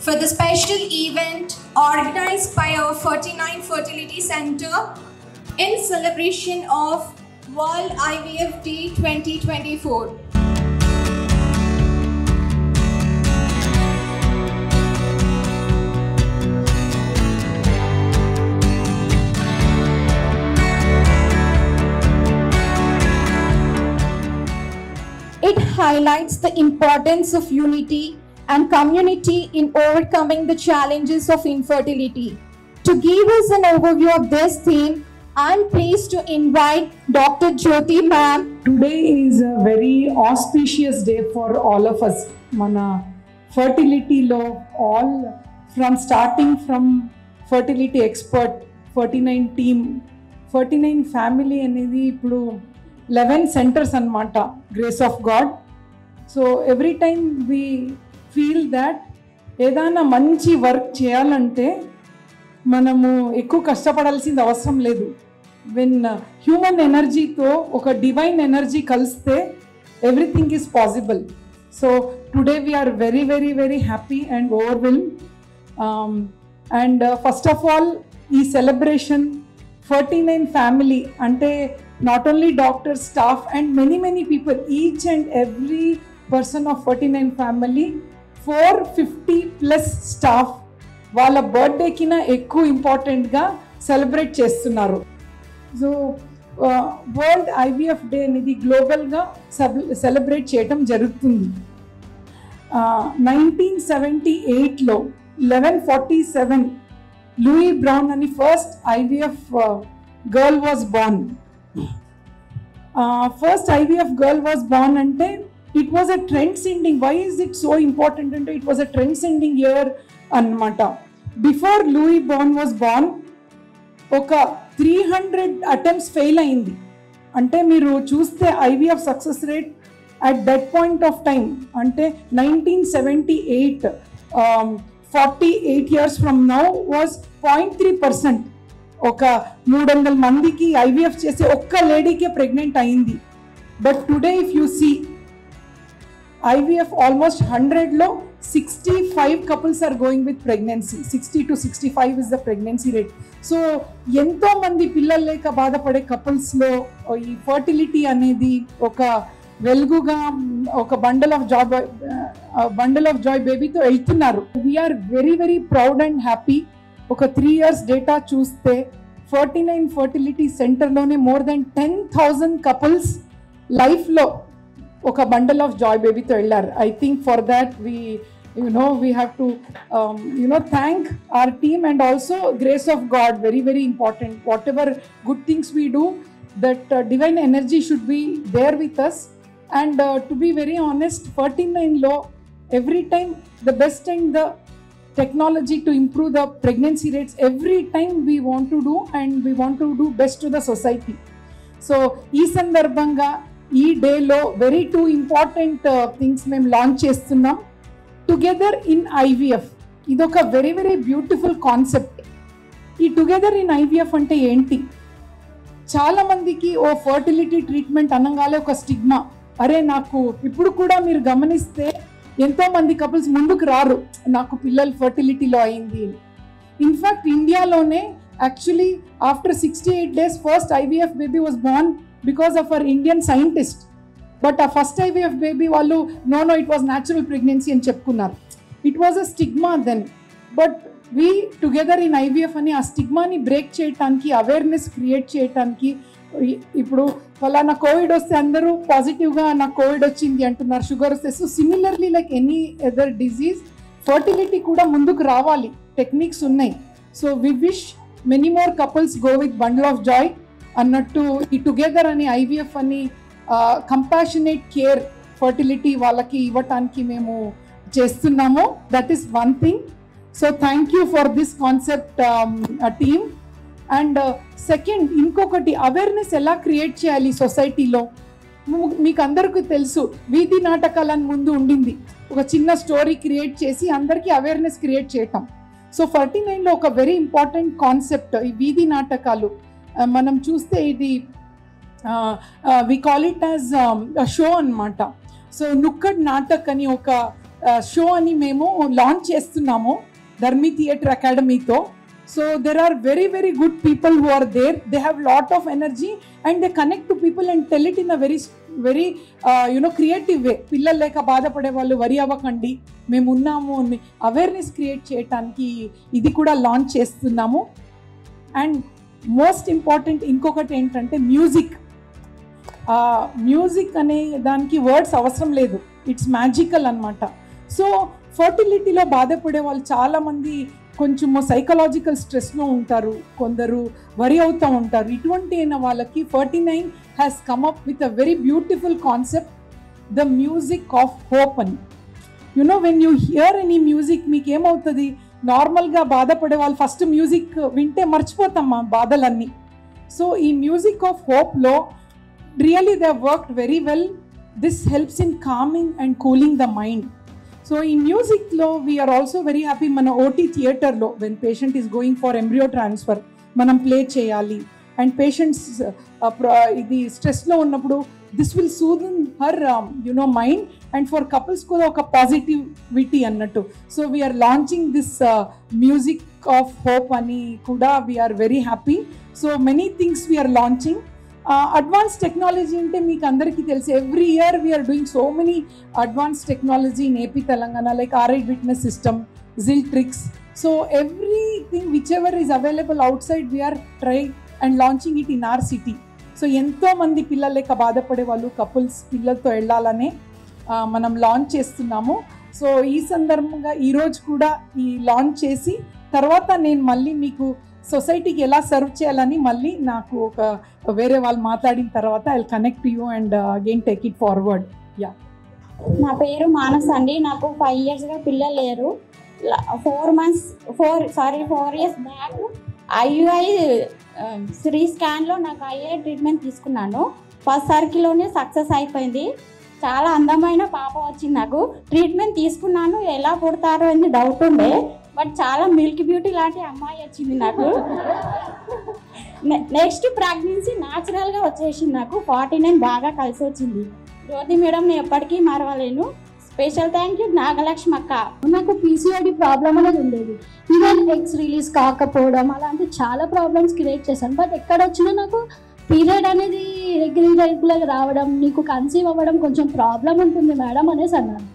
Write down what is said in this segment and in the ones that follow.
for the special event organized by our 49 Fertility Center in celebration of World IVF Day 2024. It highlights the importance of unity and community in overcoming the challenges of infertility. To give us an overview of this theme, I'm pleased to invite Dr. Jyoti ma'am. Today is a very auspicious day for all of us. Mana fertility law, all from starting from fertility expert, 49 team, 49 family anedi ippudu 11 centers anamata, grace of God. So every time we feel that ఏదైనా మంచి work చేయాలంటే మనము ఎక్కువ కష్టపడాల్సింది అవసరం లేదు. When human ఎనర్జీతో ఒక divine energy కలిస్తే everything is possible. So today we are very very very happy and overwhelm. And first of all ఈ సెలబ్రేషన్ 49 ఫ్యామిలీ అంటే not only doctors, staff and many people, each and every person of 49 family, 450 plus staff వాళ్ళ బర్త్డేకి ఎక్కువ ఇంపార్టెంట్గా celebrate చేస్తున్నారు. So world IVF day అనేది గ్లోబల్గా celebrate చేయటం జరుగుతుంది. 1978లో 1147 లూయి బ్రౌన్ అని first IVF girl was Born. First IVF girl was born ante it was a trend sending. Why is it so important ante it was a trend sending year anamata. Before Louis Born was born oka 300 attempts fail ayindi ante meeru chuste IVF success rate at that point of time ante 1978 48 years from now was 0.3%. ఒక 300 మందికి IVF చేసే ఒక్క లేడీకే pregnant అయింది. But today if you see IVF almost 100లో 65 couples are going with pregnancy. 60 to 65 is the pregnancy rate. So ఎంతోమంది పిల్లలు లేక బాధపడే కపుల్స్లో ఈ ఫర్టిలిటీ అనేది ఒక వెలుగుగా ఒక బండల్ ఆఫ్ జాయ్ బేబీతో వెళ్తున్నారు. We are very very proud and happy. ఒక 3 years డేటా చూస్తే 49 ఫర్టిలిటీ సెంటర్లోనే మోర్ దెన్ 10,000 కపుల్స్ లైఫ్లో ఒక బండల్ ఆఫ్ జాయ్ బేబీతో వెళ్ళారు. I think for that we have to thank our team and also grace of God. Very very important. Whatever good things we do, that divine energy should be there with us. And to be very honest, 49లో every time the best and the technology to improve the pregnancy rates every time we want to do, and we want to do best to the society. So ee sandarbhanga ee day lo very two important things mem launch chestunnam together in IVF. idoka very very beautiful concept. ee together in IVF ante enti, చాలా మందికి ఓ fertility treatment అనగానే ఒక stigma. అరే నాకు ఇప్పుడు కూడా మీరు గమనిస్తే ఎంతోమంది కపుల్స్ ముందుకు రారు, నాకు పిల్లలు ఫర్టిలిటీలో అయింది. ఇన్ఫ్యాక్ట్ ఇండియాలోనే actually after 68 days first IVF baby was born because of our Indian scientist. But ఆ ఫస్ట్ ఐవీఎఫ్ బేబీ వాళ్ళు no it was natural pregnancy అని చెప్పుకున్నారు. It was a stigma then. But we together in IVF అని ఆ స్టిగ్మాని break చేయటానికి, awareness create చేయటానికి, ఇప్పుడు ఫలానా కోవిడ్ వస్తే అందరూ పాజిటివ్గా నాకు కోవిడ్ వచ్చింది అంటున్నారు, షుగర్ వస్తే. So similarly like any other disease, fertility కూడా ముందుకు రావాలి, టెక్నిక్స్ ఉన్నాయి. So we wish many more couples go with bundle of joy అన్నట్టు ఈ టుగెదర్ అని ఐవీఎఫ్ అని కంపాషనేట్ కేర్ ఫర్టిలిటీ వాళ్ళకి ఇవ్వటానికి మేము చేస్తున్నాము. That is one thing. So thank you for this concept team. And second, ఇంకొకటి అవేర్నెస్ ఎలా క్రియేట్ చేయాలి సొసైటీలో. మీకు అందరికీ తెలుసు వీధి నాటకాలని ముందు ఉండింది, ఒక చిన్న స్టోరీ క్రియేట్ చేసి అందరికీ అవేర్నెస్ క్రియేట్ చేయటం. సో 49లో ఒక వెరీ ఇంపార్టెంట్ కాన్సెప్ట్ ఈ వీధి నాటకాలు. మనం చూస్తే ఇది we call it as show అన్నమాట. సో నుక్కడ్ నాటక్ అని ఒక షో అని మేము లాంచ్ చేస్తున్నాము ధర్మి థియేటర్ అకాడమీతో. So there are very very good people who are there. They have lot of energy and they connect to people and tell it in a very creative way. పిల్లలు లేక బాధపడే వాళ్ళు వరి అవ్వకండి, మేము ఉన్నాము అని అవేర్నెస్ క్రియేట్ చేయడానికి ఇది కూడా లాంచ్ చేస్తున్నాము. అండ్ మోస్ట్ ఇంపార్టెంట్ ఇంకొకటి ఏంటంటే మ్యూజిక్ అనే దానికి వర్డ్స్ అవసరం లేదు, ఇట్స్ మ్యాజికల్ అనమాట. సో ఫర్టిలిటీలో బాధపడే వాళ్ళు చాలామంది కొంచెము సైకలాజికల్ స్ట్రెస్లో ఉంటారు, కొందరు వరి అవుతూ ఉంటారు. ఇటువంటి అయిన వాళ్ళకి 49 has come up with a very beautiful concept, the music of hope అని. When you hear any music మీకు ఏమవుతుంది, నార్మల్గా బాధపడే వాళ్ళు ఫస్ట్ మ్యూజిక్ వింటే మర్చిపోతాం మా బాధలన్నీ. సో ఈ మ్యూజిక్ ఆఫ్ హోప్లో really they worked very well. This helps in calming and cooling the mind. So ఈ మ్యూజిక్లో వీఆర్ ఆల్సో వెరీ హ్యాపీ. మన ఓటీ థియేటర్లో when patient is going for embryo transfer మనం ప్లే చేయాలి. అండ్ పేషెంట్స్ ఇది స్ట్రెస్లో ఉన్నప్పుడు this will soothen her mind. And for couples కూడా ఒక పాజిటివిటీ అన్నట్టు. So we are launching this music of hope అని కూడా we are very happy. So many things we are launching. Advance technology అంటే మీకు అందరికీ తెలుసు, every year we are doing so many advance technology in AP Telangana, like RI witness system, Ziltrix. So everything which ever is available outside we are try and launching it in our city. So ఎంతోమంది పిల్లలు లేక బాధపడే వాళ్ళు couples పిల్లలతో వెళ్ళాలనే మనం launch చేస్తున్నాము. So ఈ సందర్భంగా ఈరోజు కూడా ఈ లాంచ్ చేసి తర్వాత నేను మళ్ళీ మీకు సొసైటీకి ఎలా సర్వ్ చేయాలని మళ్ళీ నాకు ఒక వేరే వాళ్ళు మాట్లాడిన తర్వాత I will connect you and again take it forward. Yeah, నా పేరు మానస్ అండి. నాకు 5 yearsగా పిల్లలు లేరు. 4 years బ్యాక్ IUI 3 స్కాన్లో నాకు IUI ట్రీట్మెంట్ తీసుకున్నాను. ఫస్ట్ సర్కిల్లోనే సక్సెస్ అయిపోయింది. చాలా అందమైన పాప వచ్చింది. నాకు ట్రీట్మెంట్ తీసుకున్నాను, ఎలా పుడతారో అని డౌట్ ఉండే, బట్ చాలా మిల్క్ బ్యూటీ లాంటి అమ్మాయి వచ్చింది నాకు. నెక్స్ట్ ప్రెగ్నెన్సీ న్యాచురల్గా వచ్చేసింది. నాకు 49 బాగా కలిసి వచ్చింది. జ్యోతి మేడం నేను ఎప్పటికీ మరవలేను. స్పెషల్ థ్యాంక్ యూ నాగలక్ష్మి అక్క. నాకు PCOD ప్రాబ్లం అనేది ఉండేది. ఈవెన్ ఎగ్స్ రిలీజ్ కాకపోవడం అలాంటి చాలా ప్రాబ్లమ్స్ క్రియేట్ చేశాను. బట్ ఎక్కడ వచ్చినా నాకు పీరియడ్ అనేది రెగ్యులర్గా రావడం, నీకు కన్సీవ్ అవ్వడం కొంచెం ప్రాబ్లం ఉంటుంది మేడం అనేసి అన్నారు.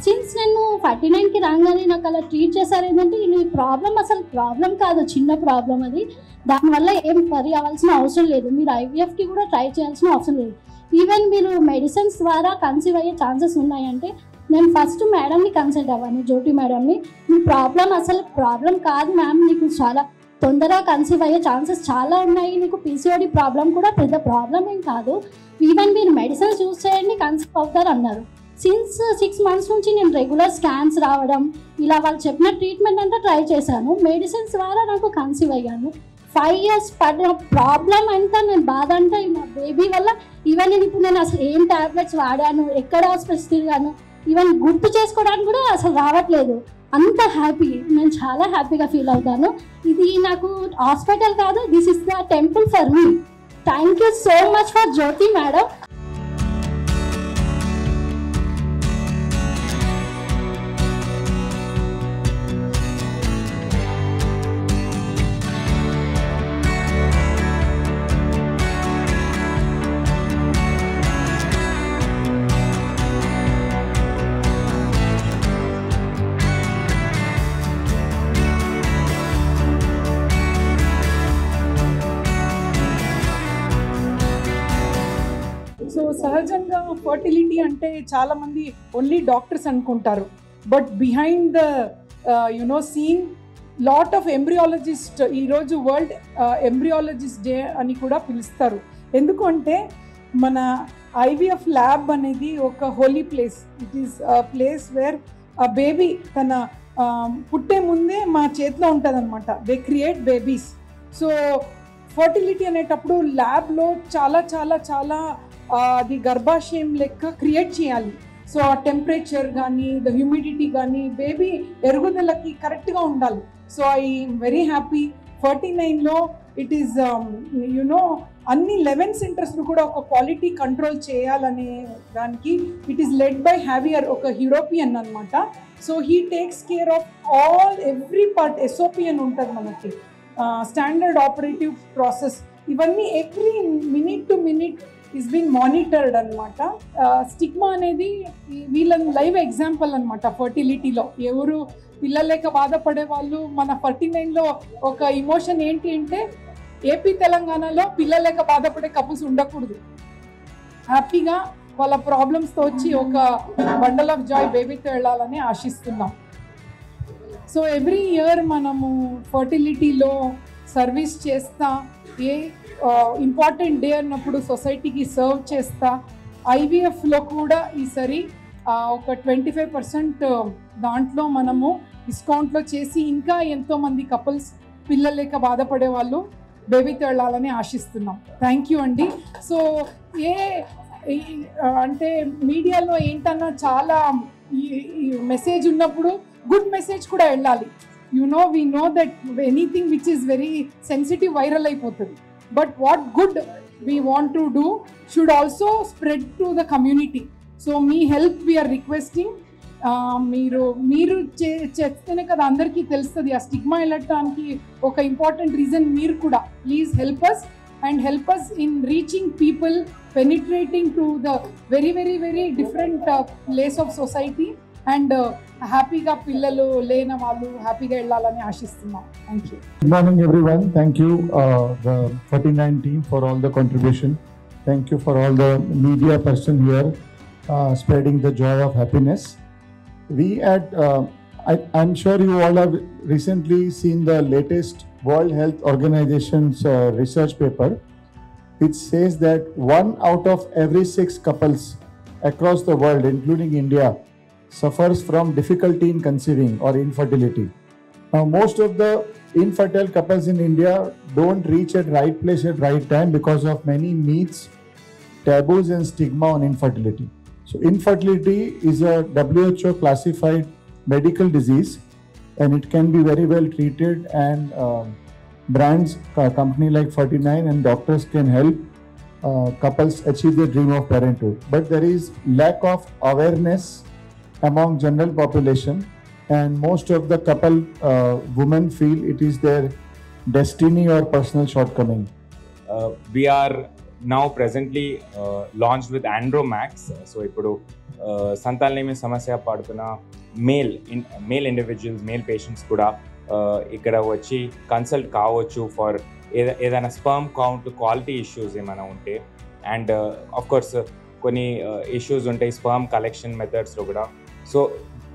సిన్స్ నేను 49కి రాగానే నాకు అలా ట్రీట్ చేశారు. ఏంటంటే ఈ ప్రాబ్లం అసలు ప్రాబ్లం కాదు, చిన్న ప్రాబ్లం అది. దానివల్ల ఏం వరి అవ్వాల్సిన అవసరం లేదు. మీరు IVFకి కూడా ట్రై చేయాల్సిన అవసరం లేదు. ఈవెన్ మీరు మెడిసిన్స్ ద్వారా కన్సీవ్ అయ్యే ఛాన్సెస్ ఉన్నాయంటే నేను ఫస్ట్ మేడంని కన్సల్ట్ అవ్వను, జ్యోతి మేడంని. మీ ప్రాబ్లం అసలు ప్రాబ్లం కాదు మ్యామ్, నీకు చాలా తొందరగా కన్సీవ్ అయ్యే ఛాన్సెస్ చాలా ఉన్నాయి. నీకు PCOD ప్రాబ్లం కూడా పెద్ద ప్రాబ్లం ఏం కాదు. ఈవెన్ మీరు మెడిసిన్స్ యూజ్ చేయండి కన్సీవ్ అవుతారు అన్నారు. సిన్స్ 6 months నుంచి నేను రెగ్యులర్ స్కాన్స్ రావడం, ఇలా వాళ్ళు చెప్పిన ట్రీట్మెంట్ అంతా ట్రై చేశాను. మెడిసిన్స్ ద్వారా నాకు కన్సీవ్ అయ్యాను. 5 years పడిన ప్రాబ్లం అంతా నేను బాధ అంటే నా బేబీ వల్ల. ఈవెన్ నేను అసలు ఏం ట్యాబ్లెట్స్ వాడాను, ఎక్కడ హాస్పిటల్స్ తిరిగాను, ఈవెన్ గుర్తు చేసుకోవడానికి కూడా అసలు రావట్లేదు. అంత హ్యాపీ, నేను చాలా హ్యాపీగా ఫీల్ అవుతాను. ఇది నాకు హాస్పిటల్ కాదు, this is the temple for me. Thank you so much for Jyothi madam. So సహజంగా ఫర్టిలిటీ అంటే చాలామంది ఓన్లీ డాక్టర్స్ అనుకుంటారు. But behind the scene lot of embryologist, ఈరోజు వరల్డ్ ఎంబ్రియాలజిస్ట్ డే అని కూడా పిలుస్తారు. ఎందుకంటే మన IVF ల్యాబ్ అనేది ఒక holy place. It is place where ఆ బేబీ తన పుట్టే ముందే మా చేతిలో ఉంటుంది అనమాట. They create babies. So fertility అనేటప్పుడు ల్యాబ్లో చాలా చాలా చాలా అది గర్భాశయం లెక్క క్రియేట్ చేయాలి. సో ఆ టెంపరేచర్ కానీ ద హ్యూమిడిటీ కానీ బేబీ ఎరుగుదలకి కరెక్ట్గా ఉండాలి. సో ఐ వెరీ హ్యాపీ 49లో ఇట్ ఈస్ అన్ని 11 సెంటర్స్ను కూడా ఒక క్వాలిటీ కంట్రోల్ చేయాలనే దానికి it is led by Javier, ఒక యూరోపియన్ అనమాట. So he takes care of every part. SOP అని ఉంటుంది మనకి, స్టాండర్డ్ ఆపరేటివ్ ప్రాసెస్. ఇవన్నీ every minute to minute is being monitored అనమాట. స్టిగ్మా అనేది వీళ్ళని లైవ్ ఎగ్జాంపుల్ అనమాట ఫర్టిలిటీలో. ఎవరు పిల్లలేక బాధపడే వాళ్ళు, మన 49లో ఒక ఇమోషన్ ఏంటి అంటే ఏపీ తెలంగాణలో పిల్లలేక బాధపడే కపుల్స్ ఉండకూడదు. హ్యాపీగా వాళ్ళ ప్రాబ్లమ్స్తో వచ్చి ఒక బండల్ ఆఫ్ జాయ్ బేబీతో వెళ్ళాలని ఆశిస్తున్నాం. సో ఎవ్రీ ఇయర్ మనము ఫర్టిలిటీలో సర్వీస్ చేస్తా, ఏ ఇంపార్టెంట్ డే అన్నప్పుడు సొసైటీకి సర్వ్ చేస్తా. IVFలో కూడా ఈసారి ఒక 25% దాంట్లో మనము డిస్కౌంట్లో చేసి ఇంకా ఎంతోమంది కపుల్స్ పిల్లలేక బాధపడే వాళ్ళు బేబీతో వెళ్ళాలని ఆశిస్తున్నాం. థ్యాంక్ యూ అండి. సో అంటే మీడియాలో ఏంటన్నా చాలా మెసేజ్ ఉన్నప్పుడు గుడ్ మెసేజ్ కూడా వెళ్ళాలి. we know that anything which is very sensitive viral అయిపోతుంది. But what good we want to do should also spread to the community. So me help we are requesting. మీరు చేస్తేనే కదా అందరికీ తెలుస్తుంది. ఆ స్టిగ్మా వెళ్ళటానికి ఒక ఇంపార్టెంట్ రీజన్ మీరు కూడా. Please help us and help us in reaching people, penetrating to the very very very different place of society and హ్యాపీగా పిల్లలు లేని వాళ్ళు హ్యాపీగా వెళ్ళాలని ఆశిస్తున్నాం. Thank you. Good morning everyone. Thank you the 49 team for all the contribution. Thank you for all the media person here spreading the joy of happiness. We at I'm sure you all have recently seen the latest World Health Organization's research paper, which says that 1 out of every 6 couples across the world, including India, suffers from difficulty in conceiving or infertility. Now, most of the infertile couples in India don't reach at right place at right time because of many myths, taboos and stigma on infertility. So, infertility is a WHO classified medical disease and it can be very well treated, and brands, company like 49 and doctors can help couples achieve their dream of parenthood. But there is lack of awareness among general population, and most of the couple women feel it is their destiny or personal shortcoming. We are now presently launched with Andromax. So ipudu santanalemi samasya padutuna male individuals, male patients kuda ikkada vachi consult kaavochu for ఏదైనా sperm count quality issues ఏమైనా ఉంటే, and of course కొన్ని issues ఉంటాయి sperm collection మెథడ్స్లో కూడా. So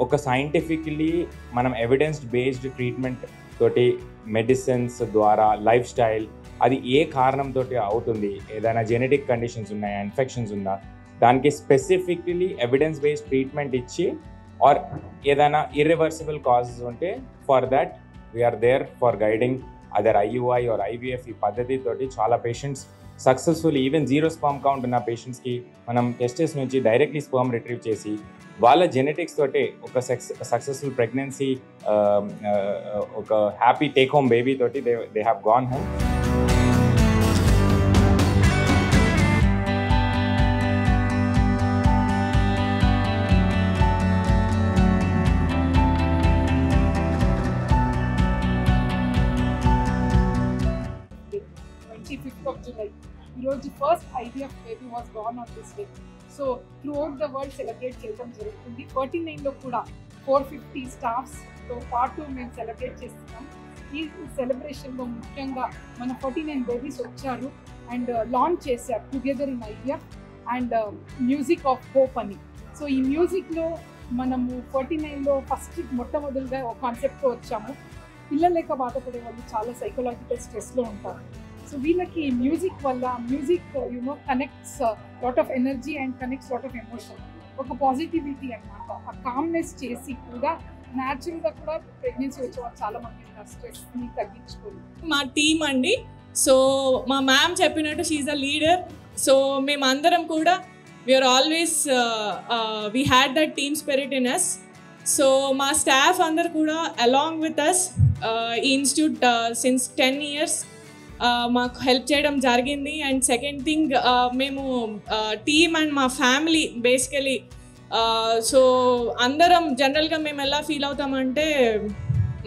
ఒక scientifically మనం evidence based treatment తోటి medicines ద్వారా లైఫ్ స్టైల్ అది ఏ కారణంతో అవుతుంది, ఏదైనా జెనెటిక్ కండిషన్స్ ఉన్నాయా, ఇన్ఫెక్షన్స్ ఉందా, దానికి స్పెసిఫికలీ ఎవిడెన్స్ బేస్డ్ ట్రీట్మెంట్ ఇచ్చి, ఆర్ ఏదైనా ఇర్రివర్సిబుల్ కాజెస్ ఉంటే for that we are there for guiding other IUI or IVF. ఈ పద్ధతితోటి చాలా patients successful, even 0 sperm count ఉన్న పేషెంట్స్కి మనం టెస్టెస్ నుంచి డైరెక్ట్లీ స్పర్మ్ రిట్రీవ్ చేసి వాళ్ళ జెనెటిక్స్ తోటి ఒక సక్సెస్ఫుల్ ప్రెగ్నెన్సీ, ఒక హ్యాపీ టేక్ హోమ్ బేబీ తోటి they have gone home. July. ఈరోజు first IVF baby was born on this day. So throughout the world celebrate చేయడం జరుగుతుంది. 49లో కూడా 450 స్టాఫ్స్తో పాటు మేము సెలబ్రేట్ చేస్తున్నాం. ఈ సెలబ్రేషన్లో ముఖ్యంగా మన 49 బేబీస్ వచ్చారు అండ్ లాంచ్ చేశారు together in IVF and music of hope అని. సో ఈ మ్యూజిక్లో మనము 49లో ఫస్ట్ మొట్టమొదటిగా ఒక కాన్సెప్ట్తో వచ్చాము. పిల్లలు లేక బాధపడే వాళ్ళు చాలా సైకలాజికల్ స్ట్రెస్లో ఉంటారు. సో వీళ్ళకి మ్యూజిక్ వల్ల, music connects lot of energy and connects lot of emotion, ఒక పాజిటివిటీ అనమాట. ఆ కామ్నెస్ చేసి కూడా న్యాచురల్గా కూడా ప్రెగ్నెన్సీ వచ్చే వాళ్ళు చాలా మంది ఉన్నారు స్ట్రెస్ని తగ్గించుకొని. మా టీమ్ అండి. సో మా మ్యామ్ చెప్పినట్టు షీఈ్ అ లీడర్. సో మేమందరం కూడా we are always we had that team spirit in us. So మా స్టాఫ్ అందరు కూడా అలాంగ్ విత్ అస్ ఈ ఇన్స్టిట్యూట్ సిన్స్ 10 years. మాకు హెల్ప్ చేయడం జరిగింది. అండ్ సెకండ్ థింగ్, మేము టీమ్ అండ్ మా ఫ్యామిలీ బేసికలీ, సో అందరం జనరల్గా మేము ఎలా ఫీల్ అవుతామంటే,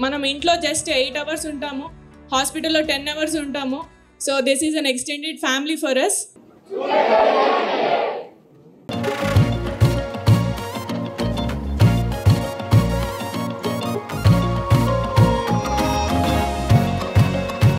మనం ఇంట్లో జస్ట్ 8 hours ఉంటాము, హాస్పిటల్లో 10 hours ఉంటాము. So this is an extended family for us.